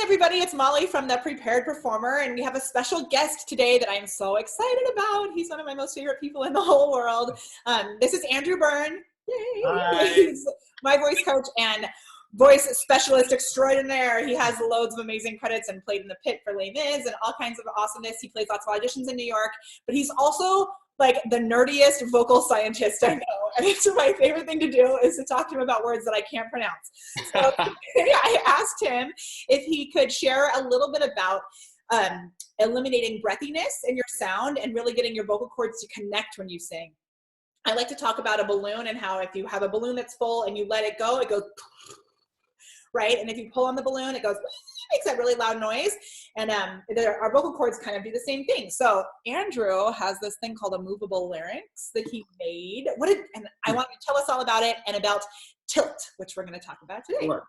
everybody, it's Molly from The Prepared Performer, and we have a special guest today that I'm so excited about. He's one of my most favorite people in the whole world. This is Andrew Byrne. Yay! Hi. He's my voice coach and voice specialist extraordinaire. He has loads of amazing credits and played in the Pit for Les Mis and all kinds of awesomeness. He plays lots of auditions in New York, but he's also like the nerdiest vocal scientist I know. And it's my favorite thing to do is to talk to him about words that I can't pronounce. So I asked him if he could share a little bit about eliminating breathiness in your sound and really getting your vocal cords to connect when you sing. I like to talk about a balloon and how if you have a balloon that's full and you let it goes, right? And if you pull on the balloon, it goes, makes that really loud noise. And our vocal cords kind of do the same thing. So Andrew has this thing called a moveable larynx that he made. And I want you to tell us all about it and about tilt, which we're going to talk about today. Sure.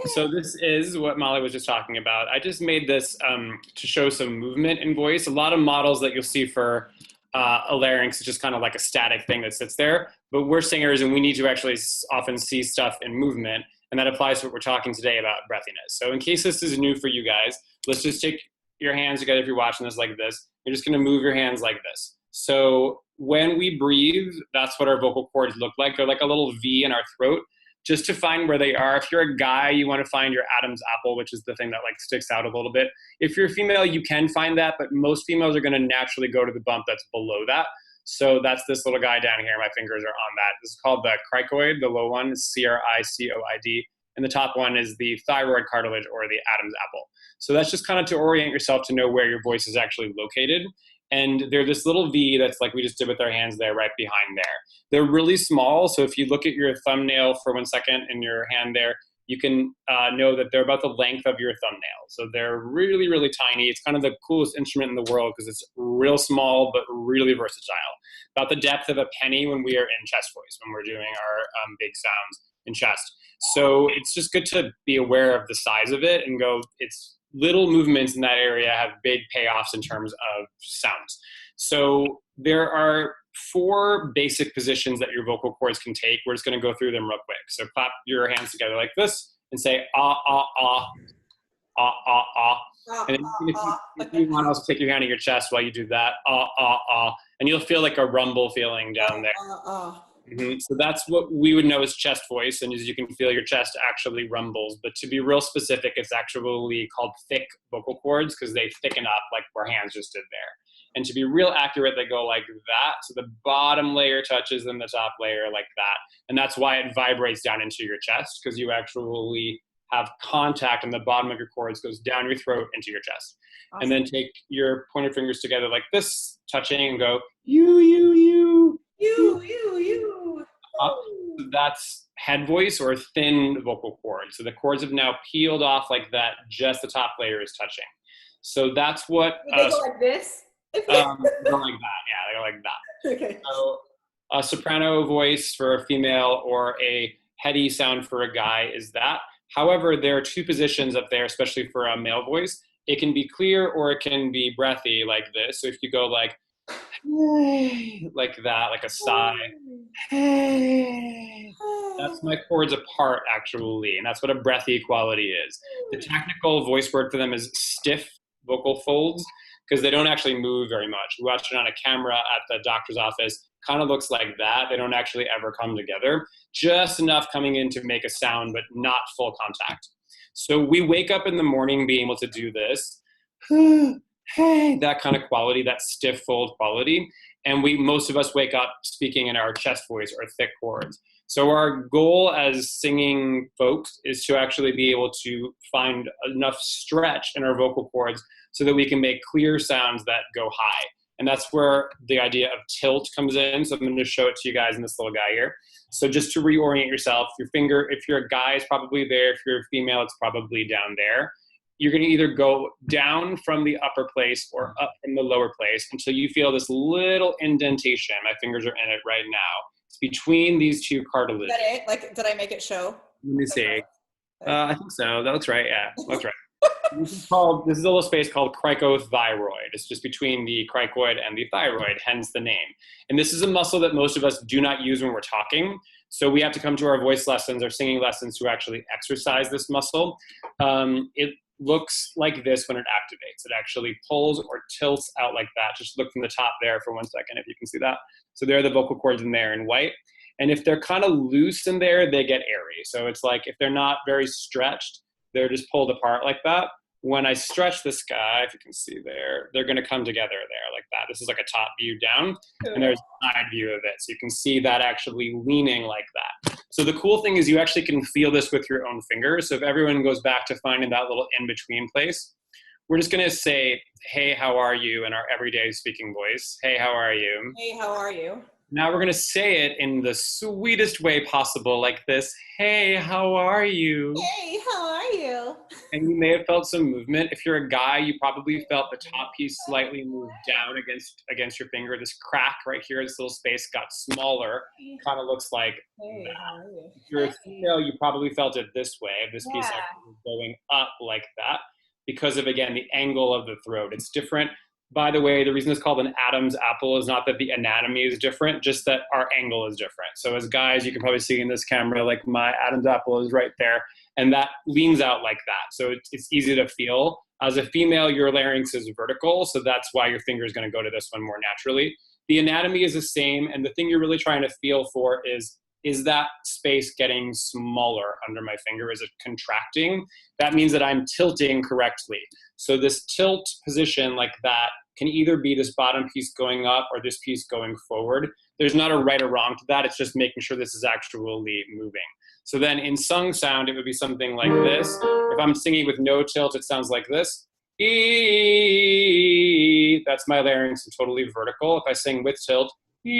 So this is what Molly was just talking about. I just made this to show some movement in voice. A lot of models that you'll see for a larynx is just kind of like a static thing that sits there. But we're singers and we need to actually often see stuff in movement. And that applies to what we're talking today about breathiness. So in case this is new for you guys, let's just take your hands together if you're watching this like this. You're just gonna move your hands like this. So when we breathe, that's what our vocal cords look like. They're like a little V in our throat, just to find where they are. If you're a guy, you wanna find your Adam's apple, which is the thing that like sticks out a little bit. If you're a female, you can find that, but most females are gonna naturally go to the bump that's below that. So that's this little guy down here. My fingers are on that. This is called the cricoid. The low one is C-R-I-C-O-I-D. And the top one is the thyroid cartilage or the Adam's apple. So that's just kind of to orient yourself to know where your voice is actually located. And they're this little V that's like we just did with our hands there, right behind there. They're really small. So if you look at your thumbnail for 1 second in your hand there, you can know that they're about the length of your thumbnail. So they're really, really tiny. It's kind of the coolest instrument in the world because it's real small, but really versatile. About the depth of a penny when we are in chest voice, when we're doing our big sounds in chest. So it's just good to be aware of the size of it and go, it's little movements in that area have big payoffs in terms of sounds. So there are 4 basic positions that your vocal cords can take. We're just going to go through them real quick. So clap your hands together like this and say ah, ah, ah, ah, ah, ah. And if you want to also take your hand on your chest while you do that, ah, ah, ah. And you'll feel like a rumble feeling down there. So that's what we would know as chest voice. And as you can feel, your chest actually rumbles. But to be real specific, it's actually called thick vocal cords because they thicken up like where hands just did there. And to be real accurate, they go like that. So the bottom layer touches then the top layer like that. And that's why it vibrates down into your chest because you actually have contact on the bottom of your cords, goes down your throat into your chest. Awesome. And then take your pointer fingers together like this, touching and go, you, you, you. You, you, you. So that's head voice or thin vocal cord. So the cords have now peeled off like that, just the top layer is touching. So that's what... They go like this? They go like that, yeah, they go like that. Okay. So a soprano voice for a female or a heady sound for a guy is that. However, there are 2 positions up there, especially for a male voice. It can be clear or it can be breathy like this. So if you go like that, like a sigh, that's my cords apart actually, and that's what a breathy quality is. The technical voice word for them is stiff vocal folds because they don't actually move very much. We watch it on a camera at the doctor's office, kind of looks like that. They don't actually ever come together, just enough coming in to make a sound, but not full contact. So we wake up in the morning being able to do this, that kind of quality, that stiff fold quality. And most of us wake up speaking in our chest voice or thick chords. So our goal as singing folks is to actually be able to find enough stretch in our vocal cords so that we can make clear sounds that go high. And that's where the idea of tilt comes in. So I'm going to show it to you guys in this little guy here. So just to reorient yourself, your finger, if you're a guy, it's probably there. If you're a female, it's probably down there. You're going to either go down from the upper place or up from the lower place until you feel this little indentation. My fingers are in it right now. It's between these 2 cartilages. Is that it? Like, did I make it show? Let me see. I think so. That looks right. Yeah, that's right. This is a little space called cricothyroid. It's just between the cricoid and the thyroid, hence the name. And this is a muscle that most of us do not use when we're talking. So we have to come to our voice lessons, our singing lessons to actually exercise this muscle. It looks like this when it activates. It actually pulls or tilts out like that. Just look from the top there for 1 second, if you can see that. So there are the vocal cords in there in white. And if they're kind of loose in there, they get airy. So it's like if they're not very stretched, they're just pulled apart like that. When I stretch this guy, if you can see there, they're going to come together there like that. This is like a top view down, and there's a side view of it. So you can see that actually leaning like that. So the cool thing is you actually can feel this with your own fingers. So if everyone goes back to finding that little in-between place, we're just going to say, hey, how are you, in our everyday speaking voice. Hey, how are you? Hey, how are you? Now we're going to say it in the sweetest way possible, like this. Hey, how are you? Hey, how are you? And you may have felt some movement. If you're a guy, you probably felt the top piece slightly move down against your finger. This crack right here, this little space got smaller. Kind of looks like Hey, how are you? that. If you're a female, you probably felt it this way. This piece actually going up like that because of, again, the angle of the throat. It's different. By the way, the reason it's called an Adam's apple is not that the anatomy is different, just that our angle is different. So as guys, you can probably see in this camera, like my Adam's apple is right there, and that leans out like that. So it's easy to feel. As a female, your larynx is vertical, so that's why your finger is going to go to this one more naturally. The anatomy is the same, and the thing you're really trying to feel for is that space getting smaller under my finger? Is it contracting? That means that I'm tilting correctly. So this tilt position like that can either be this bottom piece going up or this piece going forward. There's not a right or wrong to that. It's just making sure this is actually moving. So then in sung sound, it would be something like this. If I'm singing with no tilt, it sounds like this. E, that's my larynx and totally vertical. If I sing with tilt, E,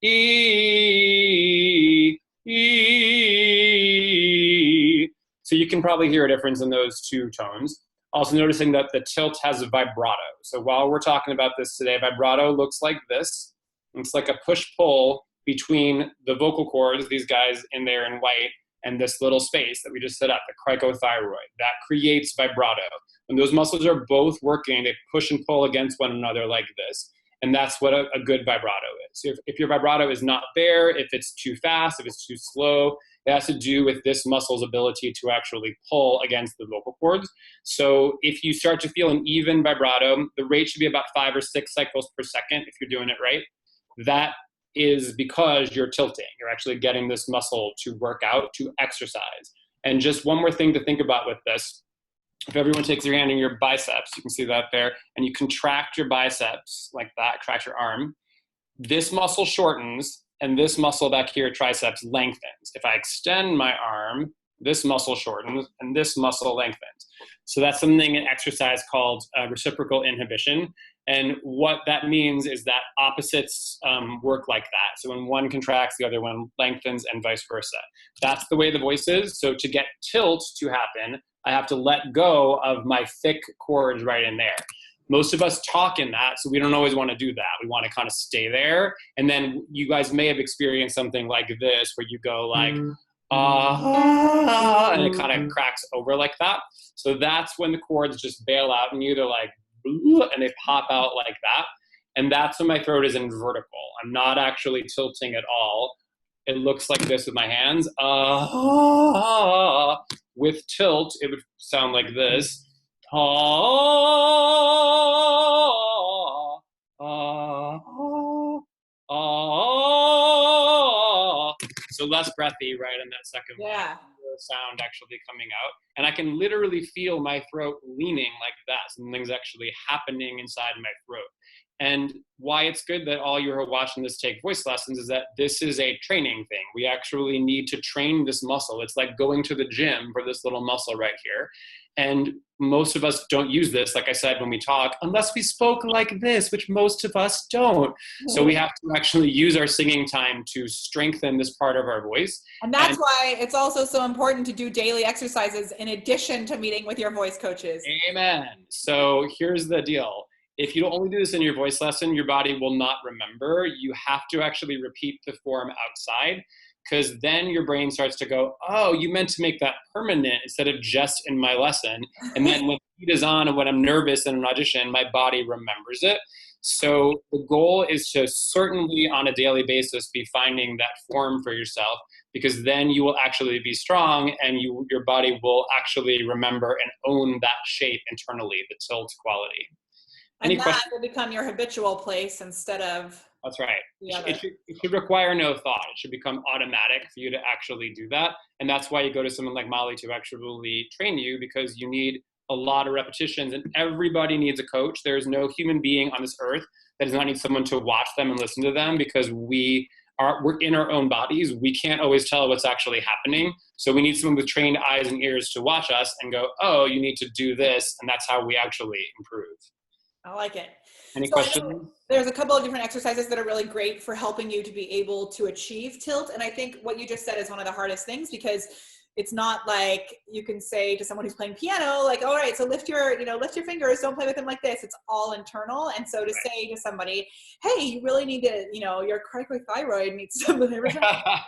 E, E. So you can probably hear a difference in those two tones. Also noticing that the tilt has a vibrato. So while we're talking about this today, vibrato looks like this. It's like a push-pull between the vocal cords, these guys in there in white, and this little space that we just set up, the cricothyroid. That creates vibrato. When those muscles are both working, they push and pull against one another like this. And that's what a good vibrato is. So if your vibrato is not there, if it's too fast, if it's too slow, it has to do with this muscle's ability to actually pull against the vocal cords. So if you start to feel an even vibrato, the rate should be about 5 or 6 cycles per second if you're doing it right. That is because you're tilting. You're actually getting this muscle to work out, to exercise. And just one more thing to think about with this. If everyone takes your hand in your biceps, you can see that there, and you contract your biceps like that, contract your arm, this muscle shortens, and this muscle back here, triceps, lengthens. If I extend my arm, this muscle shortens, and this muscle lengthens. So that's something in exercise called reciprocal inhibition. And what that means is that opposites work like that. So when one contracts, the other one lengthens, and vice versa. That's the way the voice is. So to get tilt to happen, I have to let go of my thick chords right in there. Most of us talk in that, so we don't always want to do that. We want to kind of stay there. And then you guys may have experienced something like this, where you go like, and it kind of cracks over like that. So that's when the chords just bail out and they're like, and they pop out like that. And that's when my throat is in vertical. I'm not actually tilting at all. It looks like this with my hands. With tilt, it would sound like this. So less breathy, right, in that second one. Sound actually coming out. And I can literally feel my throat leaning like that. Something's actually happening inside my throat. And why it's good that all you are watching this take voice lessons is that this is a training thing. We actually need to train this muscle. It's like going to the gym for this little muscle right here. And most of us don't use this, like I said, when we talk, unless we spoke like this, which most of us don't. So we have to actually use our singing time to strengthen this part of our voice. And that's why it's also so important to do daily exercises in addition to meeting with your voice coaches. Amen. So here's the deal. If you only do this in your voice lesson, your body will not remember. You have to actually repeat the form outside, because then your brain starts to go, oh, you meant to make that permanent instead of just in my lesson. And then when the heat is on and when I'm nervous in an audition, my body remembers it. So the goal is to certainly on a daily basis be finding that form for yourself, because then you will actually be strong and your body will actually remember and own that shape internally, the tilt quality. And that will become your habitual place instead of. That's right. It should require no thought. It should become automatic for you to actually do that. And that's why you go to someone like Molly to actually train you, because you need a lot of repetitions, and everybody needs a coach. There's no human being on this earth that does not need someone to watch them and listen to them, because we're in our own bodies. We can't always tell what's actually happening. So we need someone with trained eyes and ears to watch us and go, oh, you need to do this. And that's how we actually improve. I like it. Any questions? There's a couple of different exercises that are really great for helping you to be able to achieve tilt. And I think what you just said is one of the hardest things, because it's not like you can say to someone who's playing piano, like, all right, so lift your fingers, don't play with them like this. It's all internal. And so to say to somebody, hey, you really need to, your cricothyroid needs some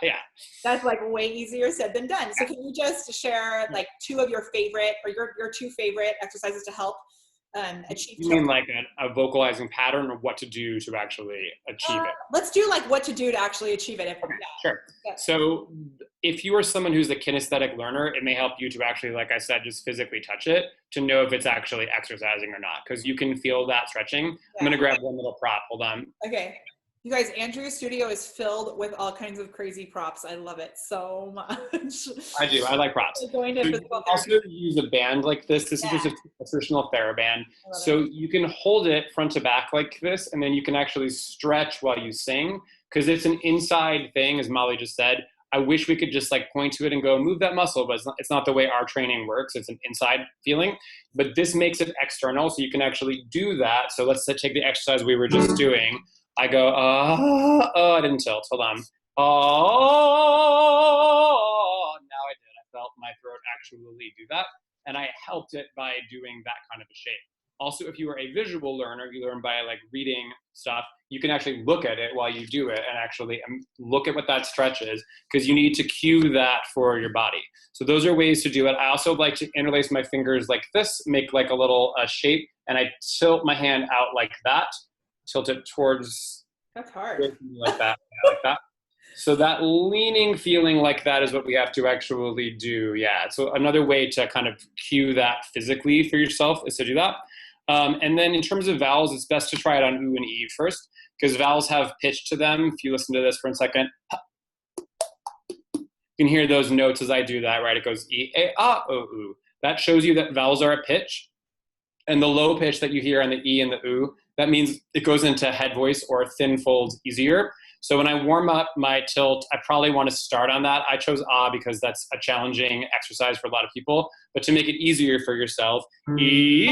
yeah, that's like way easier said than done. So can you just share like two of your favorite, or your two favorite exercises to help achieve tilt? You mean like a vocalizing pattern, or what to do to actually achieve it? Let's do like what to do to actually achieve it. Okay, sure. Yeah. So if you are someone who's a kinesthetic learner, it may help you to actually, like I said, just physically touch it to know if it's actually exercising or not, because you can feel that stretching. Yeah. I'm going to grab one little prop. Hold on. Okay. You guys, Andrew's studio is filled with all kinds of crazy props. I love it so much. I do. I like props. Going to physical therapy. Also use a band like this. This is just a traditional TheraBand. So you can hold it front to back like this, and then you can actually stretch while you sing, because it's an inside thing, as Molly just said. I wish we could just like point to it and go move that muscle, but it's not the way our training works. It's an inside feeling, but this makes it external, so you can actually do that. So let's take the exercise we were just doing. I go, I didn't tilt. Hold on. Oh, now I did. I felt my throat actually do that. And I helped it by doing that kind of a shape. Also, if you are a visual learner, you learn by like reading stuff, you can actually look at it while you do it and actually look at what that stretch is, because you need to cue that for your body. So those are ways to do it. I also like to interlace my fingers like this, make like a little shape, and I tilt my hand out like that. Tilt it towards. That's hard. Like that, yeah, like that. So that leaning feeling like that is what we have to actually do. Yeah. So another way to kind of cue that physically for yourself is to do that. And then in terms of vowels, it's best to try it on oo and e first, because vowels have pitch to them. If you listen to this for a second, you can hear those notes as I do that, right? It goes e, a, o, oo. That shows you that vowels are a pitch. And the low pitch that you hear on the e and the oo, that means it goes into head voice or thin folds easier. So when I warm up my tilt, I probably want to start on that. I chose ah because that's a challenging exercise for a lot of people. But to make it easier for yourself, e,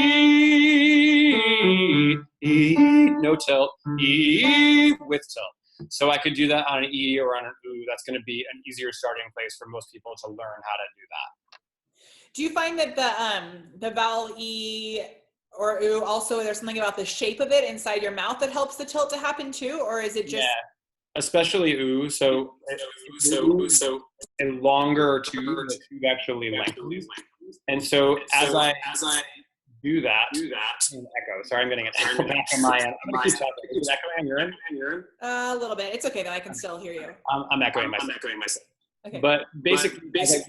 e, no tilt, e with tilt. So I could do that on an e or on an oo. That's going to be an easier starting place for most people to learn how to do that. Do you find that the vowel e or oo, also there's something about the shape of it inside your mouth that helps the tilt to happen too, or is it just? Yeah, especially oo. So a longer tube, the tube actually lengthens, and so as I do that. Echo. Sorry, I'm getting an echo back on my end. I'm gonna keep talking. Is it echoing on your end? A little bit. It's okay though. I can still hear you. I'm echoing myself. Okay. But basically, as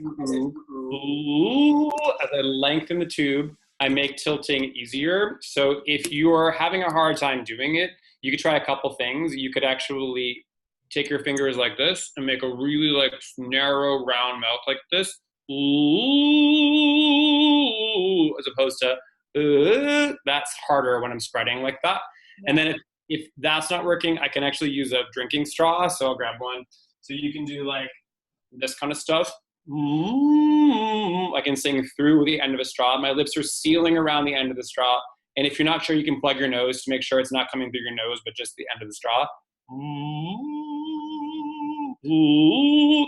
I lengthen the tube, I make tilting easier. So if you're having a hard time doing it, you could try a couple things. You could actually take your fingers like this and make a really like narrow round mouth like this, as opposed to that's harder when I'm spreading like that. Yeah. And then if that's not working, I can actually use a drinking straw. So I'll grab one. So you can do like this kind of stuff. I can sing through the end of a straw. My lips are sealing around the end of the straw. And if you're not sure, you can plug your nose to make sure it's not coming through your nose, but just the end of the straw.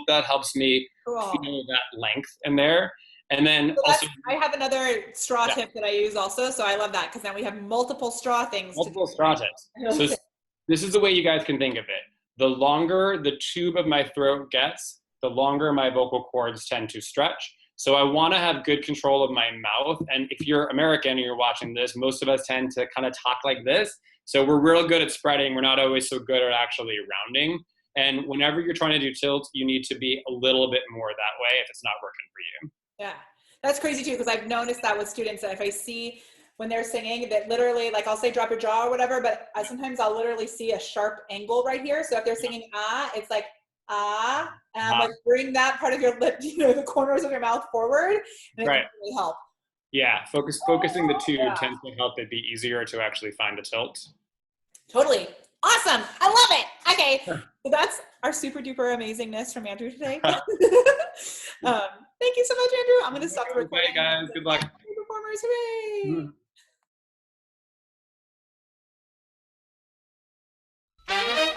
That helps me feel that length in there. And then so also, I have another straw tip that I use also. So I love that, because now we have multiple straw things. Multiple straw tips. So this is the way you guys can think of it. The longer the tube of my throat gets, the longer my vocal cords tend to stretch. So I want to have good control of my mouth. And if you're American and you're watching this, most of us tend to kind of talk like this. So we're real good at spreading. We're not always so good at actually rounding. And whenever you're trying to do tilt, you need to be a little bit more that way if it's not working for you. Yeah, that's crazy too, because I've noticed that with students, that if I see when they're singing that literally, like I'll say drop your jaw or whatever, but sometimes I'll literally see a sharp angle right here. So if they're singing ah, it's like ah, and I'm like, bring that part of your lip, you know, the corners of your mouth forward, and it can really help. Yeah, focusing the two tends to help it be easier to actually find the tilt. Totally. Awesome. I love it. Okay. So that's our super duper amazingness from Andrew today. Thank you so much, Andrew. I'm going to stop the recording. Bye, guys. Good luck. Performers. Hooray. Mm-hmm.